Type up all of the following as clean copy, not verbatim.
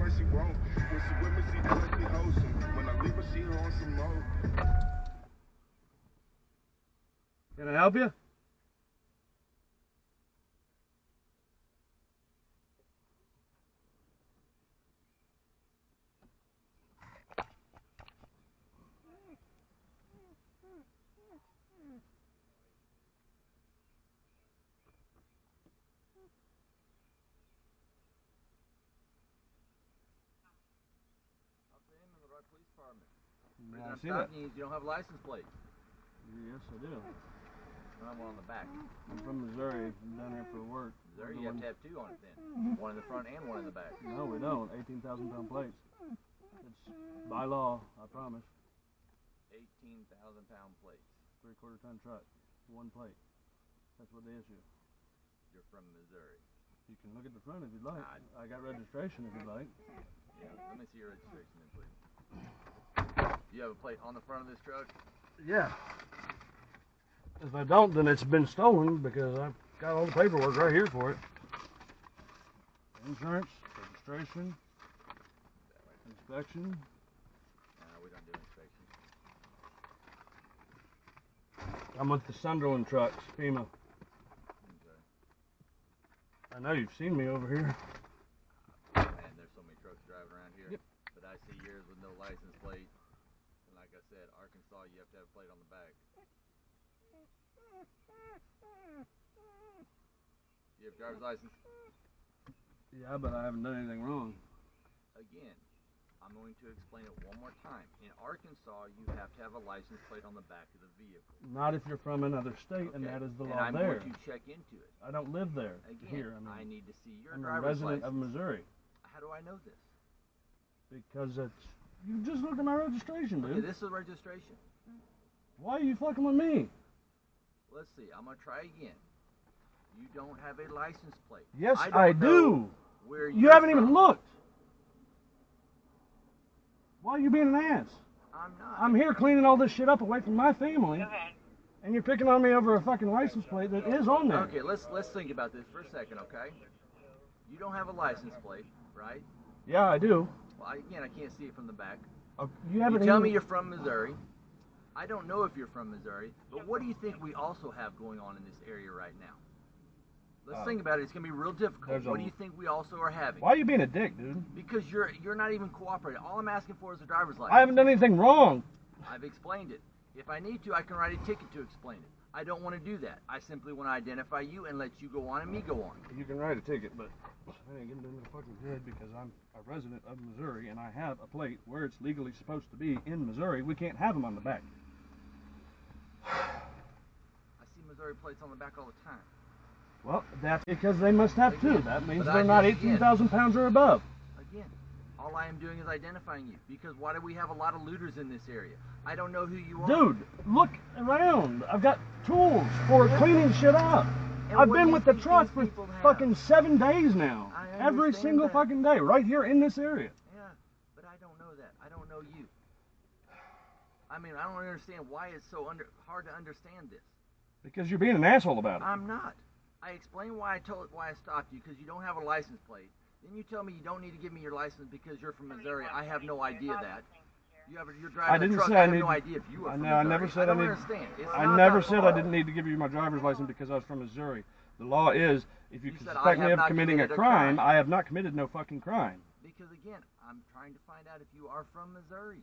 when she won't. When she with me, she delicately wholesome. When I leave her, she on some more. Can I help you? Police department. Yeah, I see I'm that. stopping you. You don't have a license plate. Yes, I do. I'm on the back. I'm from Missouri. I'm down here for work. Missouri, you have to have two on it then. One in the front and one in the back. No, we don't. 18,000 pound plates. It's by law, I promise. 18,000 pound plates. 3/4 ton truck. One plate. That's what they issue. You're from Missouri. You can look at the front if you'd like. I got registration if you'd like. Yeah, let me see your registration then, please. Do you have a plate on the front of this truck? Yeah. If I don't, then it's been stolen because I've got all the paperwork right here for it. Insurance, registration, inspection. We don't do inspections. I'm with the Sunderland trucks, FEMA. Okay. I know you've seen me over here. Man, there's so many trucks driving around here. Yep. But I see yours with no license plate. And like I said, Arkansas, you have to have a plate on the back. You have a driver's license? Yeah, but I haven't done anything wrong. Again, I'm going to explain it one more time. In Arkansas, you have to have a license plate on the back of the vehicle. Not if you're from another state, and that is the law there. I'm going to check into it. I don't live there. Again, here, I need to see your I'm driver's a resident license. of Missouri. How do I know this? Because it's... You just look at my registration, dude. Okay, this is registration. Why are you fucking with me? Let's see. I'm going to try again. You don't have a license plate. Yes, I do. Where you haven't even looked. Why are you being an ass? I'm not. I'm here cleaning all this shit up away from my family. Okay. And you're picking on me over a fucking license plate that is on there. Okay, let's think about this for a second, okay? You don't have a license plate, right? Yeah, I do. Well, again, I can't see it from the back. You tell me you're from Missouri. I don't know if you're from Missouri, but what do you think we also have going on in this area right now? Let's think about it. It's going to be real difficult. What do you think we also are having? Why are you being a dick, dude? Because you're not even cooperating. All I'm asking for is a driver's license. I haven't done anything wrong. I've explained it. If I need to, I can write a ticket to explain it. I don't want to do that. I simply want to identify you and let you go on and me go on. You can write a ticket, but I ain't getting into the fucking good because I'm a resident of Missouri and I have a plate where it's legally supposed to be in Missouri. We can't have them on the back. I see Missouri plates on the back all the time. Well, that's because they must have two. That means they're not 18,000 pounds or above. Again, all I am doing is identifying you. Because why do we have a lot of looters in this area? I don't know who you are. Dude, look around. I've got tools for cleaning shit up. I've been with the truck for fucking 7 days now. Every single fucking day, right here in this area. Yeah, but I don't know that. I don't know you. I mean, I don't understand why it's so hard to understand this. Because you're being an asshole about it. I'm not. I explained why I stopped you, because you don't have a license plate. Then you tell me you don't need to give me your license because you're from Missouri. I have no idea that. You're driving a truck. I have no idea if you are from Missouri. I never said I don't understand. I never said I didn't need to give you my driver's license because I was from Missouri. The law is, if you suspect me of committing a crime, I have not committed no fucking crime. Because again, I'm trying to find out if you are from Missouri.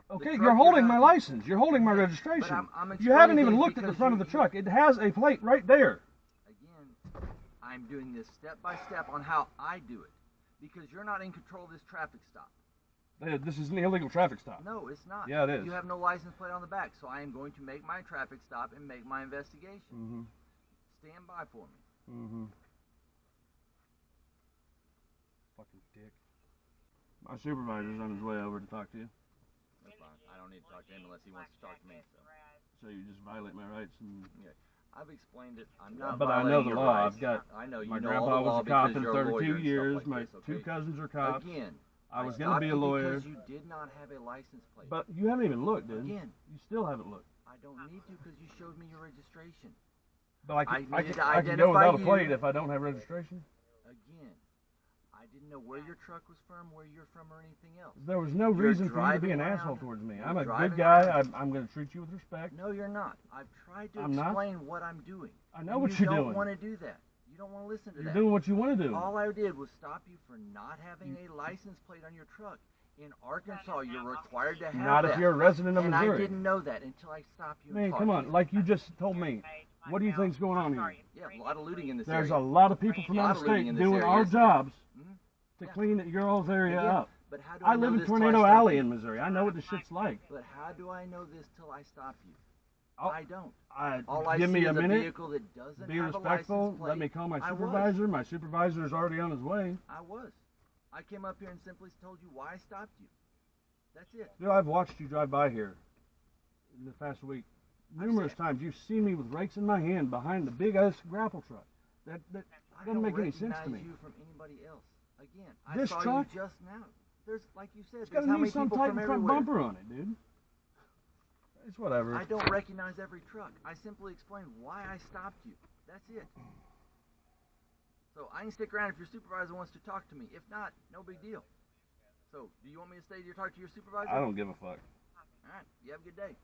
Okay, you're holding my license. You're holding my registration. You haven't even looked at the front of the truck. It has a plate right there. Again, I'm doing this step by step on how I do it. Because you're not in control of this traffic stop. This is an illegal traffic stop. No, it's not. Yeah, it is. You have no license plate on the back, so I am going to make my traffic stop and make my investigation. Mm-hmm. Stand by for me. Mm-hmm. Fucking dick. My supervisor's on his way over to talk to you. That's fine. I don't need to talk to him unless he wants to talk to me. So you just violate my rights and... Yeah. I've explained it. I'm not but I know the law. I've got... I know you my know grandpa all the law was a cop because in you're a 32 lawyer years. and stuff like My this, two cousins are cops. Again, I was going to be a lawyer. because you did not have a license plate. But you haven't even looked, dude. Again. You still haven't looked. I don't need to because you showed me your registration. But I can go without a plate if I don't have registration? Again, I didn't know where your truck was from, where you're from, or anything else. There was no reason for you to be an asshole towards me. I'm a good guy. I'm going to treat you with respect. No, you're not. I've tried to explain what I'm doing. I know what you're doing. You don't want to do that. You don't want to listen to that. You're doing what you want to do. All I did was stop you for not having a license plate on your truck. In Arkansas, you're required to have Not that. if you're a resident of Missouri. And I didn't know that until I stopped you. Man, come on. Like you just told me. What do you think's going on here? Yeah, a lot of looting in this area. There's a lot of people from out of state doing our jobs to clean your all's area up. But how do I live in Tornado Alley in Missouri. I know what the shit's like. But how do I know this till I stop you? I don't. Give me a minute. Vehicle that doesn't be have respectful. Let me call my supervisor. My supervisor is already on his way. I was. I came up here and simply told you why I stopped you. That's it. Dude, I've watched you drive by here in the past week. Numerous times. You've seen me with rakes in my hand behind the big ass grapple truck. That doesn't make any sense to me. I don't recognize you from anybody else. Again, this I saw truck, you just now. There's, like you said, it's got a Nissan Titan front bumper on it, dude. It's whatever. I don't recognize every truck. I simply explained why I stopped you. That's it. So I can stick around if your supervisor wants to talk to me. If not, no big deal. So, do you want me to stay to talk to your supervisor? I don't give a fuck. All right. You have a good day.